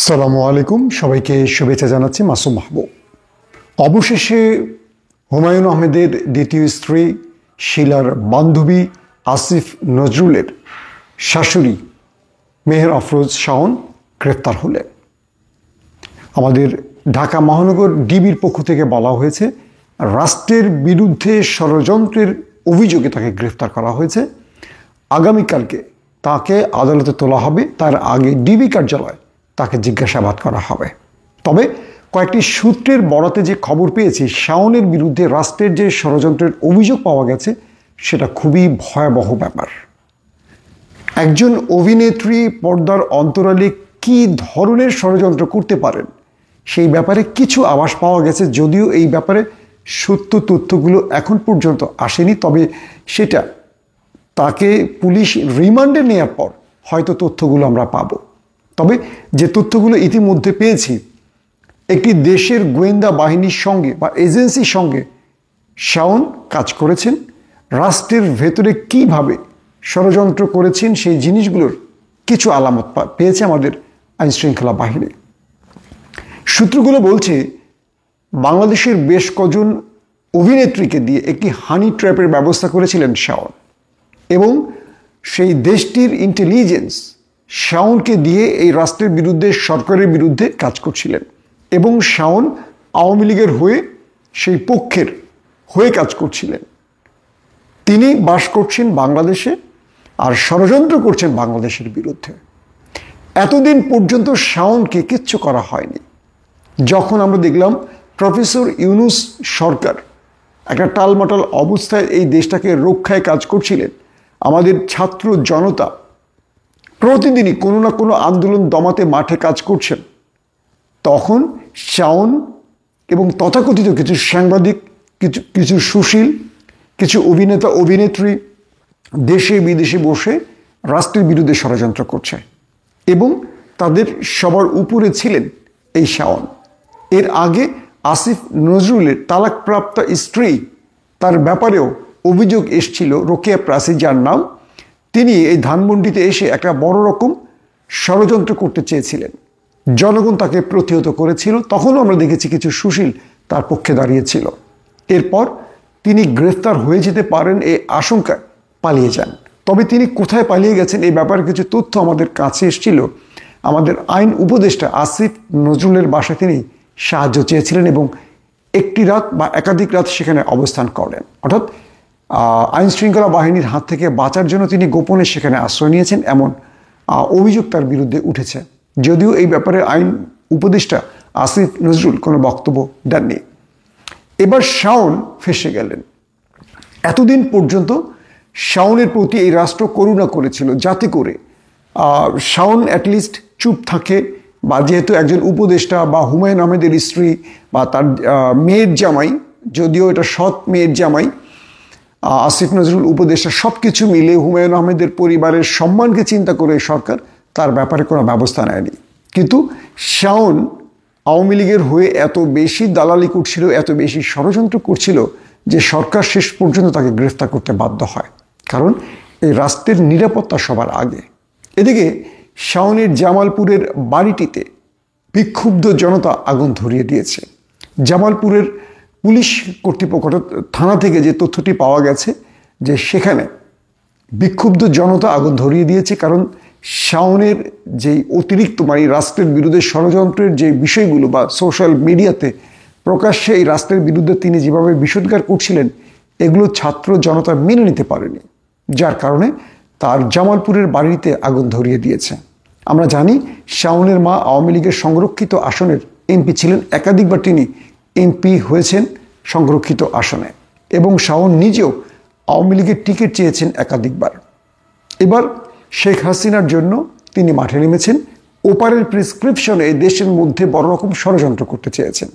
আসসালামু আলাইকুম, সবাইকে শুভেচ্ছা জানাচ্ছি মাসুম মাহবুব। অবশেষে হুমায়ুন আহমেদের দ্বিতীয় স্ত্রী শিলার বান্ধবী আসিফ নজরুলের শাশুড়ি মেহের আফরোজ শাওন গ্রেফতার হলেন। আমাদের ঢাকা মহানগর ডিবির পক্ষ থেকে বলা হয়েছে, রাষ্ট্রের বিরুদ্ধে ষড়যন্ত্রের অভিযোগে তাকে গ্রেফতার করা হয়েছে। আগামীকালকে তাকে আদালতে তোলা হবে, তার আগে ডিবি কার্যালয়ে তাকে জিজ্ঞাসাবাদ করা হবে। তবে কয়েকটি সূত্রের বরাতে যে খবর পেয়েছি, শাওনের বিরুদ্ধে রাষ্ট্রের যে ষড়যন্ত্রের অভিযোগ পাওয়া গেছে সেটা খুবই ভয়াবহ ব্যাপার। একজন অভিনেত্রী পর্দার অন্তরালে কী ধরনের ষড়যন্ত্র করতে পারেন সেই ব্যাপারে কিছু আভাস পাওয়া গেছে, যদিও এই ব্যাপারে সত্য তথ্যগুলো এখন পর্যন্ত আসেনি। তবে সেটা তাকে পুলিশ রিমান্ডে নেওয়ার পর হয়তো তথ্যগুলো আমরা পাবো। তবে যে তথ্যগুলো ইতিমধ্যে পেয়েছি, একটি দেশের গোয়েন্দা বাহিনীর সঙ্গে বা এজেন্সির সঙ্গে শাওন কাজ করেছেন। রাষ্ট্রের ভেতরে কিভাবে ষড়যন্ত্র করেছেন সেই জিনিসগুলোর কিছু আলামত পেয়েছে আমাদের আইনশৃঙ্খলা বাহিনী। সূত্রগুলো বলছে, বাংলাদেশের বেশ কজন অভিনেত্রীকে দিয়ে একটি হানি ট্র্যাপের ব্যবস্থা করেছিলেন শাওন, এবং সেই দেশটির ইন্টেলিজেন্স শাওনকে দিয়ে এই রাষ্ট্রের বিরুদ্ধে, সরকারের বিরুদ্ধে কাজ করছিলেন। এবং শাওন আওয়ামী লীগের হয়ে, সেই পক্ষের হয়ে কাজ করছিলেন। তিনি বাস করছেন বাংলাদেশে আর ষড়যন্ত্র করছেন বাংলাদেশের বিরুদ্ধে। এতদিন পর্যন্ত শাওনকে কিচ্ছু করা হয়নি। যখন আমরা দেখলাম প্রফেসর ইউনূস সরকার একটা টালমাটাল অবস্থায় এই দেশটাকে রক্ষায় কাজ করছিলেন, আমাদের ছাত্র জনতা প্রতিদিনই কোনো না কোনো আন্দোলন দমাতে মাঠে কাজ করছেন, তখন শাওন এবং তথাকথিত কিছু সাংবাদিক, কিছু সুশীল, কিছু অভিনেতা অভিনেত্রী দেশে বিদেশে বসে রাষ্ট্রের বিরুদ্ধে ষড়যন্ত্র করছে, এবং তাদের সবার উপরে ছিলেন এই শাওন। এর আগে আসিফ নজরুলের তালাকপ্রাপ্ত স্ত্রী, তার ব্যাপারেও অভিযোগ এসেছিল রোকেয়া প্রাসি, যার নাম। তিনি এই ধানমন্ডিতে এসে একটা বড় রকম ষড়যন্ত্র করতে চেয়েছিলেন, জনগণ তাকে প্রতিহত করেছিল। তখনও আমরা দেখেছি কিছু সুশীল তার পক্ষে দাঁড়িয়েছিল। এরপর তিনি গ্রেফতার হয়ে যেতে পারেন এই আশঙ্কায় পালিয়ে যান। তবে তিনি কোথায় পালিয়ে গেছেন এই ব্যাপারে কিছু তথ্য আমাদের কাছে এসেছিল। আমাদের আইন উপদেষ্টা আসিফ নজরুলের বাসায় তিনি সাহায্য চেয়েছিলেন এবং একটি রাত বা একাধিক রাত সেখানে অবস্থান করেন। অর্থাৎ আইন শৃঙ্খলা বাহিনীর হাত থেকে বাঁচার জন্য তিনি গোপনে সেখানে আশ্রয় নিয়েছেন, এমন অভিযোগ তার বিরুদ্ধে উঠেছে। যদিও এই ব্যাপারে আইন উপদেষ্টা আসিফ নজরুল কোনো বক্তব্য দেননি। এবার শাওন ফেঁসে গেলেন। এতদিন পর্যন্ত শাওনের প্রতি এই রাষ্ট্র করুণা করেছিল, যাতে করে শাওন অ্যাটলিস্ট চুপ থাকে, বা যেহেতু একজন উপদেষ্টা বা হুমায়ুন আহমেদের স্ত্রী বা তার মেয়ের জামাই, যদিও এটা সৎ মেয়ের জামাই, আসিফ নজরুল উপদেষ্টা, সব কিছু মিলে হুমায়ুন আহমেদের পরিবারের সম্মানকে চিন্তা করে সরকার তার ব্যাপারে কোনো ব্যবস্থা নেয়নি। কিন্তু শাওন আওয়ামী লীগের হয়ে এত বেশি দালালি করছিল, এত বেশি ষড়যন্ত্র করছিল যে সরকার শেষ পর্যন্ত তাকে গ্রেফতার করতে বাধ্য হয়, কারণ এই রাষ্ট্রের নিরাপত্তা সবার আগে। এদিকে শাওনের জামালপুরের বাড়িটিতে বিক্ষুব্ধ জনতা আগুন ধরিয়ে দিয়েছে। জামালপুরের পুলিশ কর্তৃপক্ষ থানা থেকে যে তথ্যটি পাওয়া গেছে, যে সেখানে বিক্ষুব্ধ জনতা আগুন ধরিয়ে দিয়েছে, কারণ শাওনের যেই অতিরিক্ত রাষ্ট্রের বিরুদ্ধে ষড়যন্ত্রের যে বিষয়গুলো বা সোশ্যাল মিডিয়াতে প্রকাশ্যে এই রাষ্ট্রের বিরুদ্ধে তিনি যেভাবে বিষোদ্গার করছিলেন, এগুলো ছাত্র জনতা মেনে নিতে পারেনি, যার কারণে তার জামালপুরের বাড়িতে আগুন ধরিয়ে দিয়েছে। আমরা জানি শাওনের মা আওয়ামী লীগের সংরক্ষিত আসনের এমপি ছিলেন, একাধিকবার তিনি এমপি হয়েছেন সংরক্ষিত আসনে, এবং শাওন নিজেও আওয়ামী লীগের টিকিট চেয়েছেন একাধিকবার। এবার শেখ হাসিনার জন্য তিনি মাঠে নেমেছেন, ওপারের প্রেসক্রিপশনে এই দেশের মধ্যে বড় রকম ষড়যন্ত্র করতে চেয়েছেন।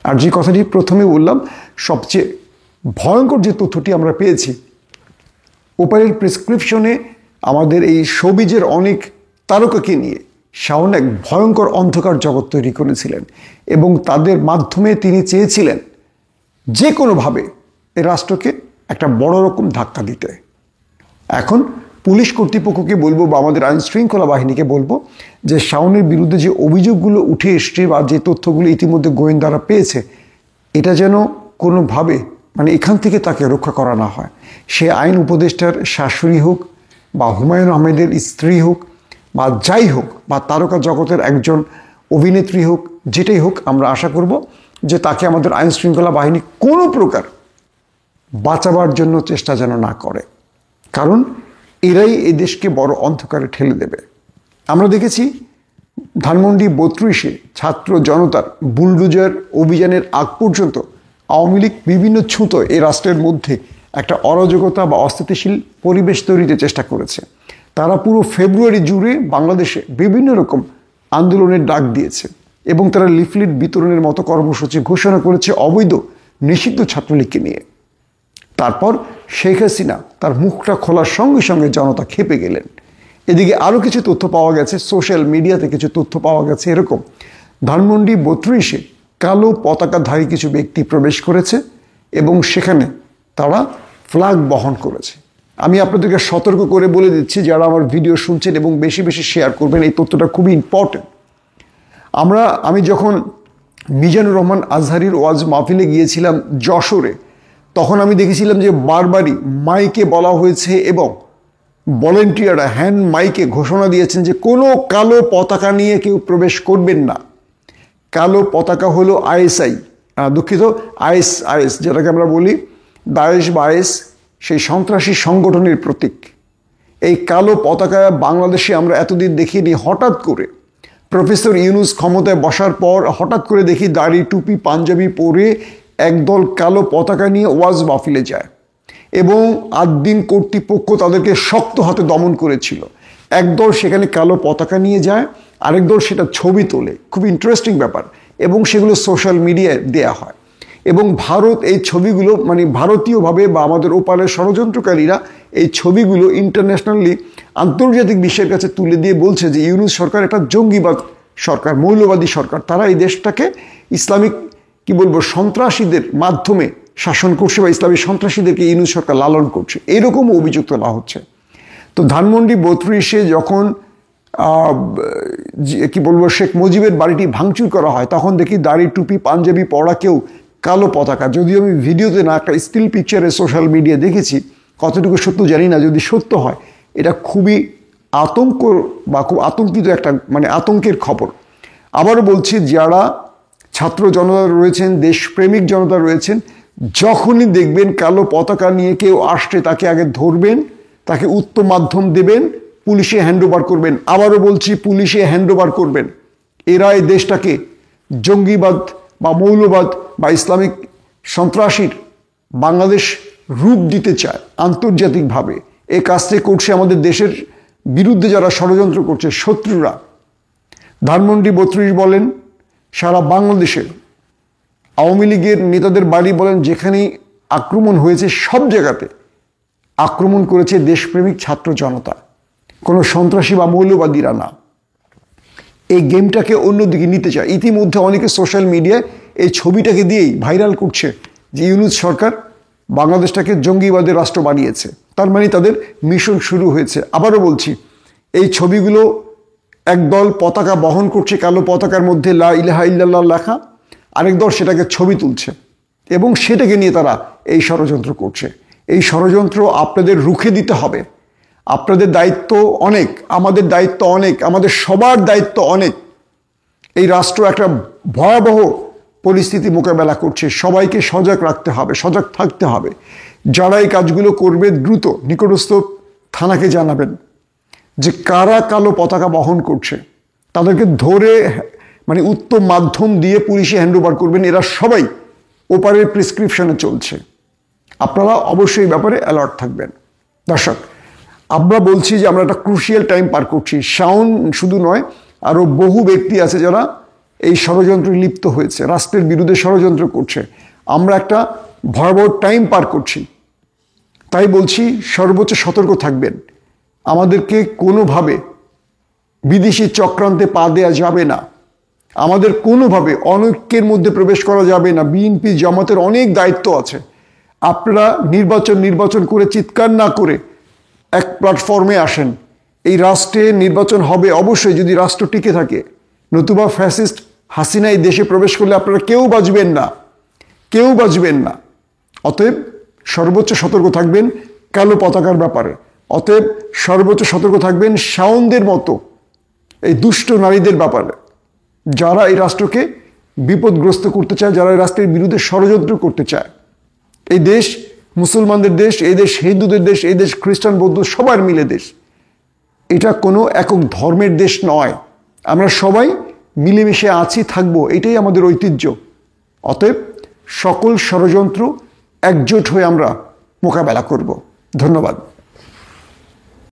আর যে কথাটি প্রথমে বললাম, সবচেয়ে ভয়ঙ্কর যে তথ্যটি আমরা পেয়েছি, ওপারের প্রেসক্রিপশনে আমাদের এই শোবিজের অনেক তারকাকে নিয়ে শাওন এক ভয়ঙ্কর অন্ধকার জগৎ তৈরি করেছিলেন, এবং তাদের মাধ্যমে তিনি চেয়েছিলেন যে কোনোভাবে এই রাষ্ট্রকে একটা বড় রকম ধাক্কা দিতে। এখন পুলিশ কর্তৃপক্ষকে বলবো বা আমাদের আইন শৃঙ্খলা বাহিনীকে বলবো যে শাওনের বিরুদ্ধে যে অভিযোগগুলো উঠে এসছে বা যে তথ্যগুলো ইতিমধ্যে গোয়েন্দারা পেয়েছে, এটা যেন কোনোভাবে মানে এখান থেকে তাকে রক্ষা করা না হয়। সে আইন উপদেষ্টার শাশুড়ি হোক বা হুমায়ুন আহমেদের স্ত্রী হোক বা যাই হোক বা তারকা জগতের একজন অভিনেত্রী হোক, যেটাই হোক, আমরা আশা করব যে তাকে আমাদের আইন শৃঙ্খলা বাহিনী কোনো প্রকার বাঁচাবার জন্য চেষ্টা যেন না করে, কারণ এরাই এই দেশকে বড় অন্ধকারে ঠেলে দেবে। আমরা দেখেছি ধানমন্ডি ৩২-এ ছাত্র জনতার বুলডোজার অভিযানের আগ পর্যন্ত আওয়ামী লীগ বিভিন্ন ছুতো এই রাষ্ট্রের মধ্যে একটা অরাজকতা বা অস্থিতিশীল পরিবেশ তৈরিতে চেষ্টা করেছে। তারা পুরো ফেব্রুয়ারি জুড়ে বাংলাদেশে বিভিন্ন রকম আন্দোলনের ডাক দিয়েছে এবং তারা লিফলেট বিতরণের মতো কর্মসূচি ঘোষণা করেছে অবৈধ নিষিদ্ধ ছাত্রলীগকে নিয়ে। তারপর শেখ হাসিনা তার মুখটা খোলার সঙ্গে সঙ্গে জনতা খেপে গেলেন। এদিকে আরও কিছু তথ্য পাওয়া গেছে, সোশ্যাল মিডিয়াতে কিছু তথ্য পাওয়া গেছে এরকম, ধানমন্ডি ৩২-এ কালো পতাকাধারী কিছু ব্যক্তি প্রবেশ করেছে এবং সেখানে তারা ফ্ল্যাগ বহন করেছে। আমি আপনাদেরকে সতর্ক করে বলে দিচ্ছি, যারা আমার ভিডিও শুনছেন এবং বেশি বেশি শেয়ার করবেন, এই তথ্যটা খুবই ইম্পর্টেন্ট। আমি যখন মিজানুর রহমান আজহারির ওয়াজ মাহফিলে গিয়েছিলাম যশোরে, তখন আমি দেখেছিলাম যে বারবারই মাইকে বলা হয়েছে এবং ভলেন্টিয়াররা হ্যান্ড মাইকে ঘোষণা দিয়েছেন যে কোনো কালো পতাকা নিয়ে কেউ প্রবেশ করবেন না। কালো পতাকা হলো আইএসআই, দুঃখিত, আইএস যেটাকে আমরা বলি দায়েশ বা আইএস, সেই সন্ত্রাসী সংগঠনের প্রতীক। এই কালো পতাকা বাংলাদেশে আমরা এতদিন দেখিনি। হঠাৎ করে প্রফেসর ইউনূস ক্ষমতায় বসার পর হঠাৎ করে দেখি দাড়ি টুপি পাঞ্জাবি পরে একদল কালো পতাকা নিয়ে ওয়াজ মাহফিলে যায় এবং আদ্দিন কর্তৃপক্ষ তাদেরকে শক্ত হাতে দমন করেছিল। একদল সেখানে কালো পতাকা নিয়ে যায়, আরেক দল সেটা ছবি তোলে, খুব ইন্টারেস্টিং ব্যাপার, এবং সেগুলো সোশ্যাল মিডিয়ায় দেয়া হয়। এবং ভারত এই ছবিগুলো মানে ভারতীয়ভাবে বা আমাদের ওপারের ষড়যন্ত্রকারীরা এই ছবিগুলো ইন্টারন্যাশনালি আন্তর্জাতিক বিশ্বের কাছে তুলে দিয়ে বলছে যে ইউনূস সরকার একটা জঙ্গিবাদ সরকার, মৌলবাদী সরকার, তারা এই দেশটাকে ইসলামিক সন্ত্রাসীদের মাধ্যমে শাসন করছে বা ইসলামী সন্ত্রাসীদেরকে ইউনূস সরকার লালন করছে, এরকম অভিযোগ তোলা হচ্ছে। তো ধানমন্ডি ৩২-এ যখন শেখ মুজিবের বাড়িটি ভাঙচুর করা হয়, তখন দেখি দাড়ি টুপি পাঞ্জাবি পরা কেউ কালো পতাকা, যদিও আমি ভিডিওতে না, একটা স্টিল পিকচারে সোশ্যাল মিডিয়া দেখেছি, কতটুকু সত্য জানি না, যদি সত্য হয় এটা খুবই আতঙ্ক বা খুব আতঙ্কিত একটা আতঙ্কের খবর। আবারও বলছি, যারা ছাত্র জনতা রয়েছেন, দেশপ্রেমিক জনতা রয়েছেন, যখনই দেখবেন কালো পতাকা নিয়ে কেউ আসছে, তাকে আগে ধরবেন, তাকে উত্তম মাধ্যম দেবেন, পুলিশে হ্যান্ডওভার করবেন। আবারও বলছি, পুলিশে হ্যান্ডওভার করবেন। এরা এই দেশটাকে জঙ্গিবাদ বা মৌলবাদ বা ইসলামিক সন্ত্রাসীর বাংলাদেশ রূপ দিতে চায় আন্তর্জাতিকভাবে। এই কাজটি করছে আমাদের দেশের বিরুদ্ধে যারা ষড়যন্ত্র করছে, শত্রুরা। ধানমন্ডি ৩২ বলেন, সারা বাংলাদেশে আওয়ামী লীগের নেতাদের বাড়ি বলেন, যেখানেই আক্রমণ হয়েছে সব জায়গাতে আক্রমণ করেছে দেশপ্রেমিক ছাত্র জনতা, কোনো সন্ত্রাসী বা মৌলবাদীরা না। এই গেমটাকে অন্যদিকে নিতে চায়। ইতিমধ্যে অনেকে সোশ্যাল মিডিয়ায় এই ছবিটাকে দিয়েই ভাইরাল করছে যে ইউনূস সরকার বাংলাদেশটাকে জঙ্গিবাদের রাষ্ট্র বানিয়েছে, তার মানে তাদের মিশন শুরু হয়েছে। আবারও বলছি, এই ছবিগুলো একদল পতাকা বহন করছে, কালো পতাকার মধ্যে লা ইলাহা ইল্লাল্লাহ লেখা, আরেক দল সেটাকে ছবি তুলছে এবং সেটাকে নিয়ে তারা এই ষড়যন্ত্র করছে। এই ষড়যন্ত্র আপনাদের রুখে দিতে হবে। আপনাদের দায়িত্ব অনেক, আমাদের দায়িত্ব অনেক, আমাদের সবার দায়িত্ব অনেক। এই রাষ্ট্র একটা ভয়াবহ পরিস্থিতি মোকাবেলা করছে, সবাইকে সজাগ রাখতে হবে, সজাগ থাকতে হবে। যারা এই কাজগুলো করবে দ্রুত নিকটস্থ থানাকে জানাবেন যে কারা কালো পতাকা বহন করছে, তাদেরকে ধরে উত্তম মাধ্যম দিয়ে পুলিশে হ্যান্ডওভার করবেন। এরা সবাই ওপারের প্রেসক্রিপশনে চলছে। আপনারা অবশ্যই এই ব্যাপারে অ্যালার্ট থাকবেন। দর্শক, আমরা বলছি যে আমরা একটা ক্রুশিয়াল টাইম পার করছি। শাওন শুধু নয়, আরও বহু ব্যক্তি আছে যারা এই ষড়যন্ত্রে লিপ্ত হয়েছে, রাষ্ট্রের বিরুদ্ধে ষড়যন্ত্র করছে। আমরা একটা ভয়াবহ টাইম পার করছি। তাই বলছি, সর্বোচ্চ সতর্ক থাকবেন। আমাদেরকে কোনোভাবে বিদেশি চক্রান্তে পা দেওয়া যাবে না। আমাদের কোনোভাবে অনৈক্যের মধ্যে প্রবেশ করা যাবে না। বিএনপি জামাতের অনেক দায়িত্ব আছে। আপনারা নির্বাচন করে চিৎকার না করে এক প্ল্যাটফর্মে আসেন। এই রাষ্ট্রে নির্বাচন হবে অবশ্যই যদি রাষ্ট্র টিকে থাকে, নতুবা ফ্যাসিস্ট হাসিনা এই দেশে প্রবেশ করলে আপনারা কেউ বাঁচবেন না, কেউ বাঁচবেন না। অতএব সর্বোচ্চ সতর্ক থাকবেন কালো পতাকার ব্যাপারে। অতএব সর্বোচ্চ সতর্ক থাকবেন শাওনদের মতো এই দুষ্ট নারীদের ব্যাপারে, যারা এই রাষ্ট্রকে বিপদগ্রস্ত করতে চায়, যারা এই রাষ্ট্রের বিরুদ্ধে ষড়যন্ত্র করতে চায়। এই দেশ মুসলমানদের দেশ, এই দেশ হিন্দুদের দেশ, এই দেশ খ্রিস্টান বৌদ্ধ সবার মিলে দেশ। এটা কোনো একক ধর্মের দেশ নয়। আমরা সবাই মিলেমিশে আছি, থাকবো, এটাই আমাদের ঐতিহ্য। অতএব সকল ষড়যন্ত্র একজোট হয়ে আমরা মোকাবেলা করব। ধন্যবাদ।